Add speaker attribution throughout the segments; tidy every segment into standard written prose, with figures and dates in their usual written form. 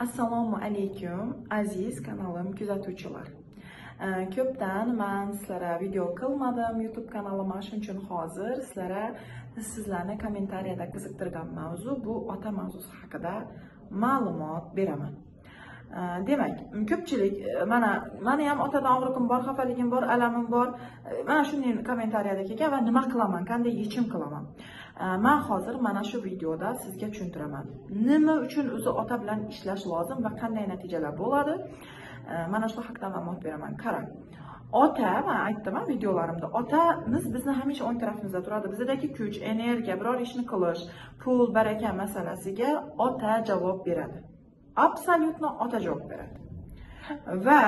Speaker 1: Assalomu alaykum aziz kanalim kuzatuvchilar. Ko'pdan men sizlarga video qilmadim YouTube kanalim, shuning uchun hozir sizlarni kommentariyada qiziqtirgan mavzu bu ota mavzusi haqida ma'lumot beraman. Demak, ko'pchilik meni ham otadan og'riqim bor, xafaligim bor, alamim bor. Mana shunday kommentariyada kelgan va nima qilaman, qanday yechim qilaman. Men hozir mana shu videoda sizga tushuntiraman. Nima uchun o'zi ota bilan ishlash lozim va qanday natijalar bo'ladi? Mana shu haqida ma'lumot beraman. Qarang. Ota, men aytdim videolarimda, otamiz bizni hamisha o'ng tarafimizda turadi. Bizdagi kuch, energiya, biror ishni qilish, pul, baraka masalasiga ota javob beradi. Absolutno ota javob beradi. Va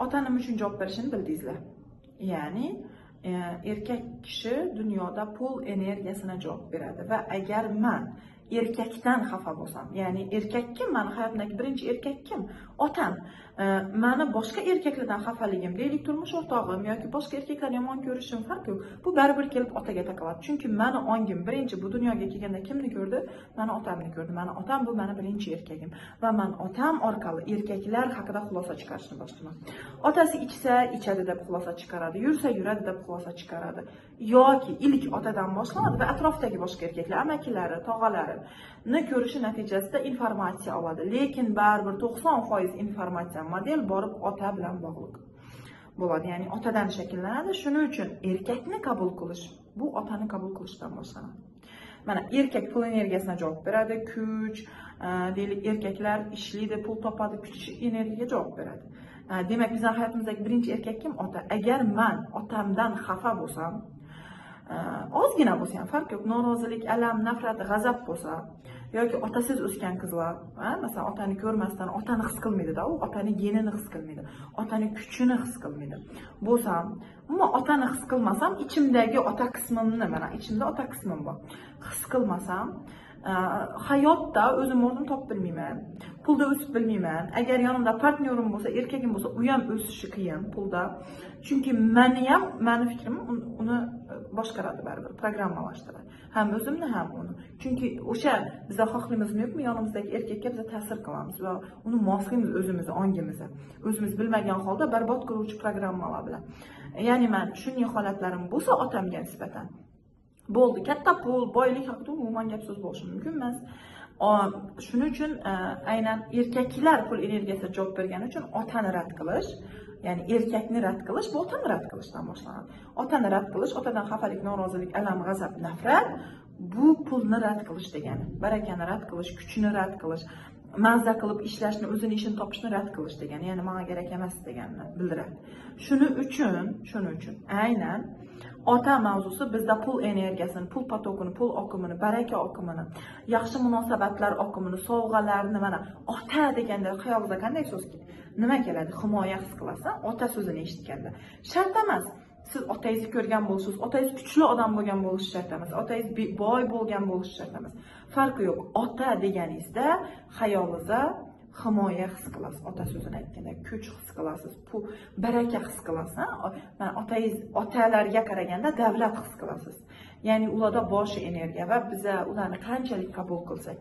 Speaker 1: ota nima uchun javob berishini bildingizlar. Ya'ni erkak kishi dunyoda pul energiyasini javob beradi va agar men erkakdan xafa bo'lsam, ya'ni erkak kim? Meni hayotimdagi birinchi erkak kim? Otam. Meni boshqa erkaklardan xafaligim, deylik turmush o'rtog'im yoki boshqa erkaklar yomon ko'rishim farq yo'q. Bu baribir kelib otaga taqaladi. Chunki meni ongim birinchi bu dunyoga kelganda kimni ko'rdi? Meni otamni ko'rdi. Meni otam bu meni birinchi erkagim va men otam orqali erkaklar haqida xulosa chiqarishni boshlayman. Otasi ichsa ichadi deb xulosa chiqaradi, yursa yuradi deb xulosa chiqaradi. Yoki ilk otadan boshlanadi va atrofdagi boshqa erkaklar, amakilari, tog'alari ni ko'rishi natijasida informatsiya oladi. Lekin baribir 90% informatsiya model borib ota bilan bog'liq bo'ladi. Ya'ni otadan shakllanadi. Shuning uchun erkakni qabul qilish bu otani qabul qilishdan boshlanadi. Mana erkak pul energiyasina javob beradi, kuch, deylik erkaklar ishlaydi, pul topadi, kuch energiyaga javob beradi. Demak, bizning hayotimizdagi birinchi erkak kim? Ota. Agar men otamdan xafa bo'lsam, ozgina bo'lsa ham farq yo'q, norozilik, alam, nafrat, g'azab bo'lsa yoki otasiz o'sgan qizlar, masalan, otani ko'rmasdan otani his qilmaydi-da, u otani genini his qilmaydi, otani kuchini his qilmaydi. Bo'lsam, umuman otani his qilmasam, ichimdagi ota qismimni, mana ichimda ota qismim bor. His qilmasam, hayotda o'zim o'rnim topib bilmayman, pulda o'sib bilmayman. Agar yonimda partnyorim bo'lsa, erkagim bo'lsa, u ham o'sishi qiyin pulda. Chunki meni fikrim uni boshqaradi baribir, programmalashtiradi. Ham o'zimni, ham uni. Chunki o'sha bizda xohlaymizmi yo'qmi, yonimizdagi erkakka biz ta'sir qilamiz va uni moslaymiz o'zimizni ongimizga. O'zimiz bilmagan holda barbod qiluvchi programmalar bilan. Ya'ni men shunday holatlarim bo'lsa otamga nisbatan bo'ldi, katta pul, boylik haqida umuman gap so'z bo'lishi mumkin emas. Shuning uchun aynan erkaklar pul energiyasiga javob bergani uchun otani rad qilish, ya'ni erkakni rad qilish, bu otani rad qilishdan boshlanadi. Otani rad qilish, otadan xafalik, norozilik, alam, g'azab, nafrat bu pulni rad qilish degani. Barakani rad qilish, kuchni rad qilish, mazza qilib ishlashni, o'zini ishini topishni rad qilish degani, ya'ni menga kerak emas deganini bildiradi. Shuning uchun aynan ota mavzusi bizda pul energiyasini, pul potokini, pul oqimini, baraka oqimini, yaxshi munosabatlar oqimini, sovg'alarni, mana ota deganda xayolingizda qanday so'z keladi? Nima keladi? Himoya his qilasan, ota so'zini eshitganda. Shart emas. Siz otangizni ko'rgan bo'lsangiz, otangiz kuchli odam bo'lgan bo'lishi shart emas, otangiz boy bo'lgan bo'lishi shart emas. Farqi yo'q. Ota deganingizda xayolingizda himoya his qilasiz. Ota so'zini aytganda kuch his qilasiz, pul, baraka his qilasiz. Mana otalarga qaraganda davlat his qilasiz. Ya'ni ularda boshi energiya va biz ularni qanchalik qabul qilsak,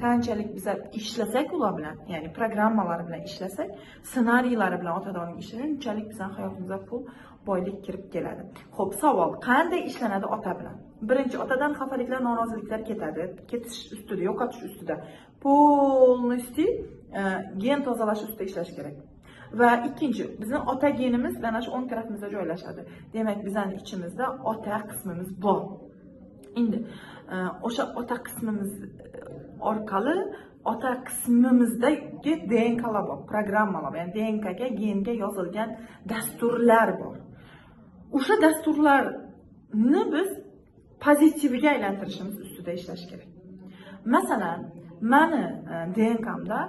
Speaker 1: qanchalik biz ishlasak ular bilan, ya'ni programmalar bilan ishlasak, ssenariylari bilan otadoning ishlasak, unchalik bizning hayotimizga pul, boylik kirib keladi. Xo'p, savol, qanday ishlanadi ota bilan? Birinchi, otadan xafaliklar, noroziliklar ketadi, ketish ustida, yo'qotish ustida, polностью gen tozalash ustida ishlash kerak. Va ikkinchi, bizning ota genimiz mana shu o'ng tarafimizda joylashadi. Demak, bizning ichimizda ota qismimiz bor. Endi o'sha ota qismimiz orqali ota qismimizdagi DNKlar bor, programmalar, ya'ni DNKga, genga yozilgan dasturlar bor. O'sha dasturlarni biz pozitiviga aylantirishimiz ustida ishlash kerak. Masalan, meni DNK'mda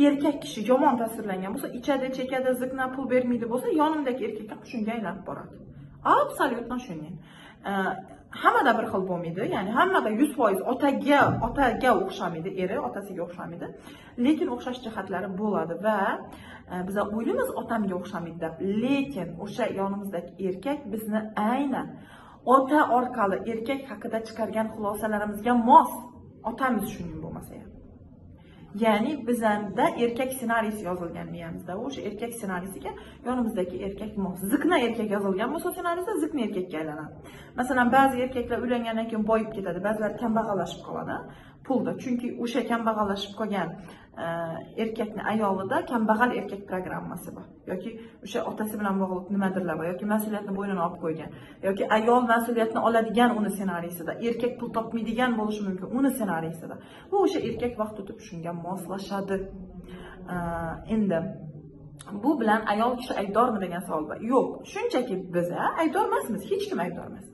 Speaker 1: erkak kishi yomon tasvirlangan bo'lsa, ichadi, chekadi, zikna, pul bermaydi bo'lsa, yonimdagi erkakka shunga aylanib boradi. Absolutno shunday. Hammada bir xil bo'lmaydi, ya'ni hammada 100% otaga o'xshamaydi, eri otasiga o'xshamaydi. Lekin o'xshash jihatlari bo'ladi va biz o'ylaymiz otamga o'xshamaydi deb, lekin o'sha yonimizdagi erkak bizni aynan ota orqali erkak haqida chiqargan xulosalarimizga mos. Otamiz shuning bo'lmasa ham. Ya'ni bizda erkak ssenariysi yozilgan miyamizda. O'sha erkak ssenariysiga yonimizdagi erkak mos. Ziqna erkak yozilgan bo'lsa ssenariyda ziqna erkakka aylanadi. Masalan, ba'zi erkaklar uylangandan keyin boyib ketadi, ba'zilar kambag'allashib qoladi pulda. Chunki o'sha kambag'allashib qolgan erkakni ayolida kambag'al erkak programmasi bor. Yoki o'sha otasi bilan bog'liq nimadirlar bor, yoki mas'uliyatni bo'ynina olib qo'ygan, yoki ayol mas'uliyatni oladigan uni ssenariysida, erkak pul topmaydigan bo'lishi mumkin uni ssenariysida. Bu o'sha erkak vaqt o'tib shunga moslashadi. Endi bu bilan ayol kishi aybdormi degan savol bor. Yo'q, shunchaki biz aybdor emasmiz, hech kim aybdor emas.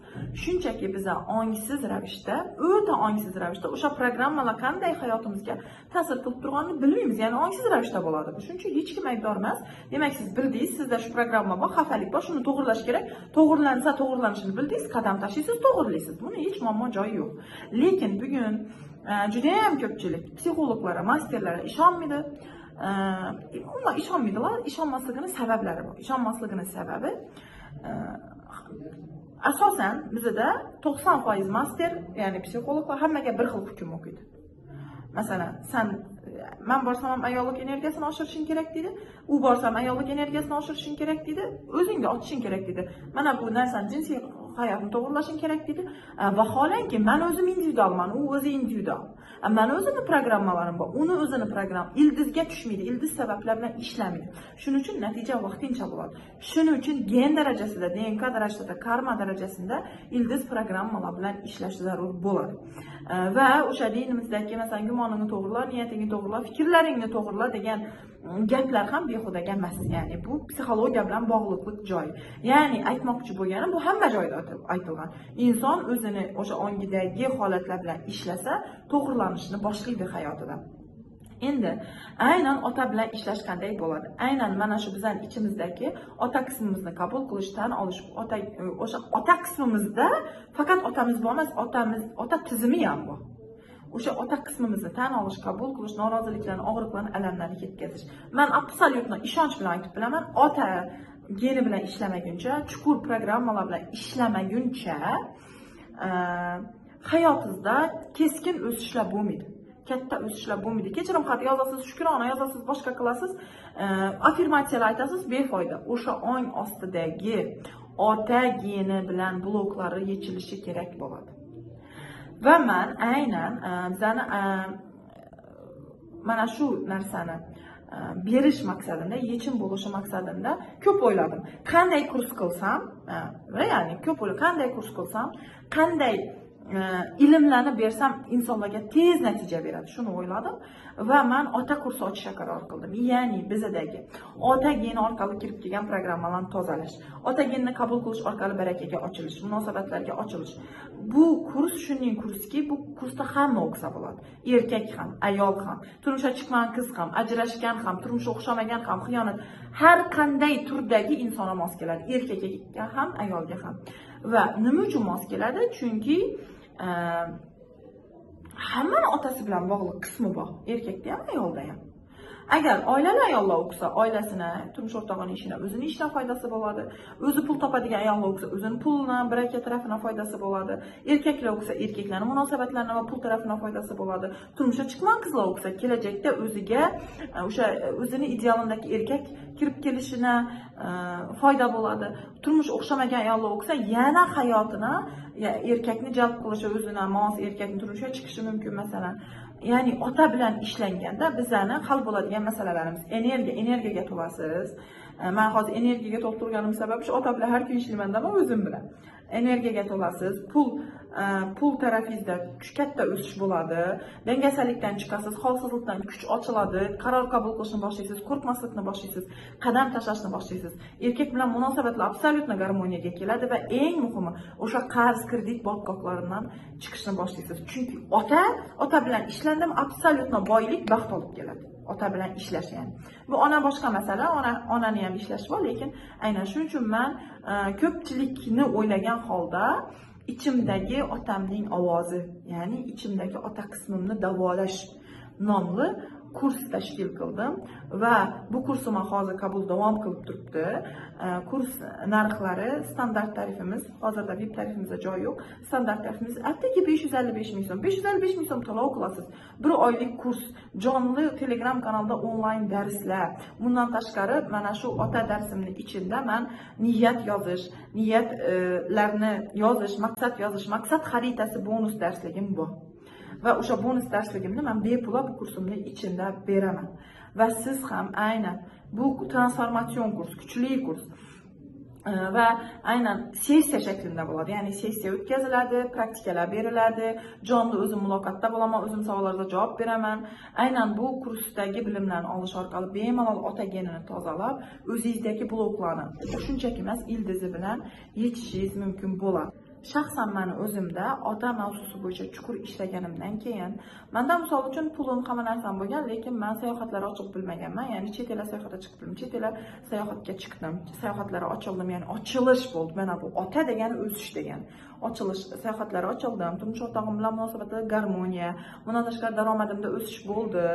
Speaker 1: Shunchaki biz ongsiz ravishda, o'ta ongsiz ravishda o'sha programmalar qanday hayotimizga ta'sir qilib turganini bilmaymiz. Ya'ni ongsiz ravishda bo'ladi. Shuning uchun hech kim aybdor emas. Demak, siz bildingiz, sizda shu programma bor, xafalik bor, shuni to'g'irlash kerak. To'g'irlansa, to'g'irlanishini bildingiz, qadam tashlaysiz, to'g'irlaysiz. Buni hech muammo joyi yo'q. Lekin bugun juda ham ko'pchilik psixologlar, masterlar ishonmaydi. Ular ishonmaydilar. Ishonmasligining sabablari bor. Ishonmasligining sababi asosan bizda 90% master, ya'ni psixologlar hammaga bir xil hukm o'qiydi. Masalan, men borsam ham ayollik energiyasini oshirishing kerak deydi. U borsam ayollik energiyasini oshirishing kerak deydi. O'zingga ochishing kerak deydi. Mana bu narsani jinsiy hayotni to'g'irlashing kerak deydi. Vaholanki men o'zim individualman, u o'zi individual. Men o'zimni programmalarim bor. Uni o'zini program ildizga tushmaydi, ildiz sabablar bilan ishlamaydi. Shuning uchun natija vaqtincha bo'ladi. Shuning uchun gen darajasida, DNK darajasida, karma darajasida ildiz programmalar bilan ishlash zarur bo'ladi. Va o'sha dinimizdagi masalan gumoningni to'g'irla, niyatingni to'g'irla, fikrlaringni to'g'irla degan gaplar ham behuda emas. Ya'ni bu psixologiya bilan bog'liqlik joyi. Ya'ni aytmoqchi bo'lganim bu hamma joyda aytilgan. Inson o'zini o'sha ongidagi holatlar bilan ishlasa, to'g'irlanishni boshlaydi hayotida. Endi aynan ota bilan ishlash qanday bo'ladi? Aynan mana shu bizning ichimizdagi ota qismimizni qabul qilish, tan olish, o'sha ota qismimizda faqat otamiz bor emas, ota tizimi ham bor. O'sha ota qismimizni tan olish, qabul qilish, noroziliklarni, og'riqlarni, alamlarni ketkazish. Men absolyutno ishonch bilan aytib bilaman, ota geni bilan ishlamaguncha, chuqur programmalar bilan ishlamaguncha hayotingizda keskin o'sishlar bo'lmaydi. Katta o'sishlar bo'lmaydi. Kechirim xat yozasiz, shukrona yozasiz, boshqa qilasiz, affirmatsiyalar aytasiz, befoyda. O'sha ong ostidagi ota geni bilan bloklari yechilishi kerak bo'ladi. Va men aynan bizani mana shu narsani berish maqsadida, yechim bo'lishi maqsadida ko'p o'yladim. Qanday kurs qilsam, ya'ni ko'p o'yladim, qanday kurs qilsam, qanday ilmlarni bersam insonlarga tez natija beradi. Shuni o'yladim va men ota kursi ochishga qaror qildim. Ya'ni bizdagi ota geni orqali kirib kelgan programmalarni tozalash, ota genini qabul qilish orqali barakaga ochilish, munosabatlarga ochilish. Bu kurs shuning kurski, bu kursda hamma o'qisa bo'ladi. Erkak ham, ayol ham, turmushga chiqqan qiz ham, ajrashgan ham, turmushga o'xshamagan ham, xiyonat, har qanday turdagi insonga mos keladi. Erkakga ham, ayolga ham. Va nima uchun mos keladi? Chunki hamma otasi bilan bog'liq qismi bor, erkakda ham, ayolda ham. Agar oilali ayollar o'qisa, oilasini, turmush o'rtog'ining ishini, o'zining ishidan foydasi bo'ladi. O'zi pul topadigan ayollar o'qisa, o'zining pulidan, baraka tarafidan foydasi bo'ladi. Erkaklar o'qisa, erkaklarning munosabatlaridan va pul tarafidan foydasi bo'ladi. Turmushga chiqqan qizlar o'qisa, kelajakda o'ziga o'sha o'zining idealindagi erkak kirib kelishina foyda bo'ladi. Turmush o'xshamagan ayollar o'qisa, yana hayotini erkakni jalb qilishi, o'zini mos erkakni turmushga chiqishi mumkin masalan. Ya'ni ota bilan ishlanganda bizlarni hal bo'ladigan masalalarimiz energiyaga to'lasiz. Men hozir energiyaga to'lib turganim sababi shu ota bilan har kun ishlaymanda, men o'zim bilan. Energiyaga to'lasiz, pul tarafingizda katta o'sish bo'ladi. Dangasalikdan chiqasiz, holsizlikdan kuch ochiladi, qaror qabul qilishni boshlaysiz, qo'rqmaslikni boshlaysiz, qadam tashlashni boshlaysiz. Erkak bilan munosabatlar absolyutno garmoniyaga keladi va eng muhimi o'sha qarz, kredit botqoqlaridan chiqishni boshlaysiz. Chunki ota bilan ishlandim, absolyutno boylik, baxt olib keladi. Ota bilan ishlash ya'ni. Bu ona boshqa masala, onani ham ishlash bor, lekin aynan shuning uchun men ko'pchilikni o'ylagan holda ichimdagi otamning ovozi, ya'ni ichimdagi ota qismimni davolash nomli kurs tashkil qildim va bu kursima hozir qabul davom qilib turibdi. Kurs narxlari standart tarifimiz, hozirda VIP tarifimizda joy yo'q. Standart tarifimiz atigi 555 ming so'm. 555 ming so'm to'lov qilasiz. 1 oylik kurs, jonli Telegram kanalda onlayn darslar. Bundan tashqari mana shu ota darsimning ichida men niyat yozish, niyatlarni yozish, maqsad xaritasi bonus darsligim bor. Va o'sha bonus darsligimni men bepul bu kursimning ichida beraman. Va siz ham aynan bu transformatsion kurs, kuchli kurs va aynan sessiya shaklida bo'ladi. Ya'ni sessiya o'tkaziladi, praktikalar beriladi, jonli o'zim muloqotda bo'laman, o'zim savollarga javob beraman. Aynan bu kursdagi bilimlarni olish orqali bemalol ota genini tozalab, o'zingizdagi bloklarni shunchaki emas, ildizi bilan yechishingiz mumkin bo'ladi. Shaxsan meni o'zimda ota mavzusi bo'yicha chuqur ishlaganimdan keyin menda misol uchun pulim hamma narsam bo'lgan, lekin men sayohatlarga ochiq bilmaganman. Ya'ni chet el sayohatga chiqdim, chet el sayohatga chiqdim, sayohatlarga ochildim, ya'ni ochilish bo'ldi. Mana bu ota degani o'sish degani. Ochilish, sayohatlarga ochildim, turmush o'rtog'im bilan munosabatda garmoniya, bundan tashqari daromadimda o'sish bo'ldi,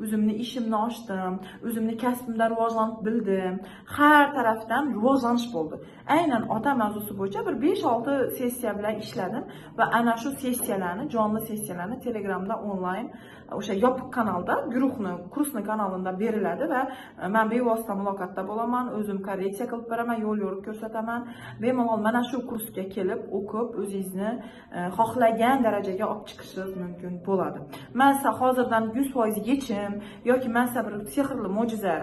Speaker 1: o'zimni ishimni ochdim, o'zimni kasbimda rivojlanib bildim, har tarafdan rivojlanish bo'ldi. Aynan ota mavzusi bo'yicha bir 5-6 sessiya bilan ishladim va ana shu sessiyalarni, jonli sessiyalarni Telegramda onlayn o'sha yopiq kanalda, guruhni, kursni kanalida beriladi va men bevosita muloqotda bo'laman, o'zim korreksiya qilib beraman, yo'l yo'riq ko'rsataman. Bemalol mana shu kursga kelib, o'qib, o'zingizni xohlagan darajaga olib chiqishingiz mumkin bo'ladi. Men siz hozirdan 100% yechim yoki men siz bir sehrli mo'jiza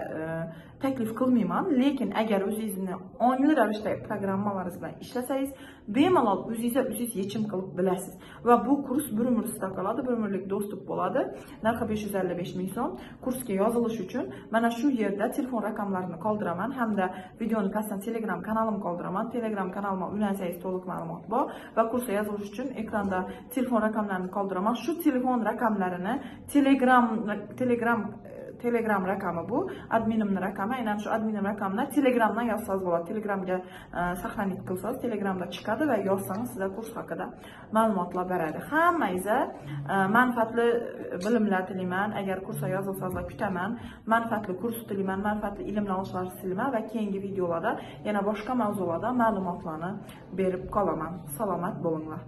Speaker 1: taklif qilmayman, lekin agar o'zingizni ongli ravishda programmalaringiz bilan ishlasangiz, bemalol o'zingiz yechim qilib bilasiz va bu kurs bir umr sizda qoladi, bir umrlik do'stlik bo'ladi. Narxi 555 ming so'm. Kursga yozilish uchun mana shu yerda telefon raqamlarini qoldiraman hamda videoni pastdan Telegram kanalim qoldiraman. Telegram kanalimga ulansangiz to'liq ma'lumot bor va kursga yozilish uchun ekranda telefon raqamlarini qoldiraman. Shu telefon raqamlarini Telegram raqami bu, adminimning raqami, aynan shu adminim raqamini Telegramdan yozsangiz bo'ladi. Telegramga saqlanib qilsangiz, Telegramda chiqadi va yozsangiz sizga kurs haqida ma'lumotlar beradi. Hammangizga manfaatli bilimlar tilayman. Agar kursga yozilsangizlar kutaman. Manfaatli kurs tilayman, manfaatli ilmlar olishlaringizni tilayman va keyingi videolarda yana boshqa mavzularda ma'lumotlarni berib qolaman. Salomat bo'linglar.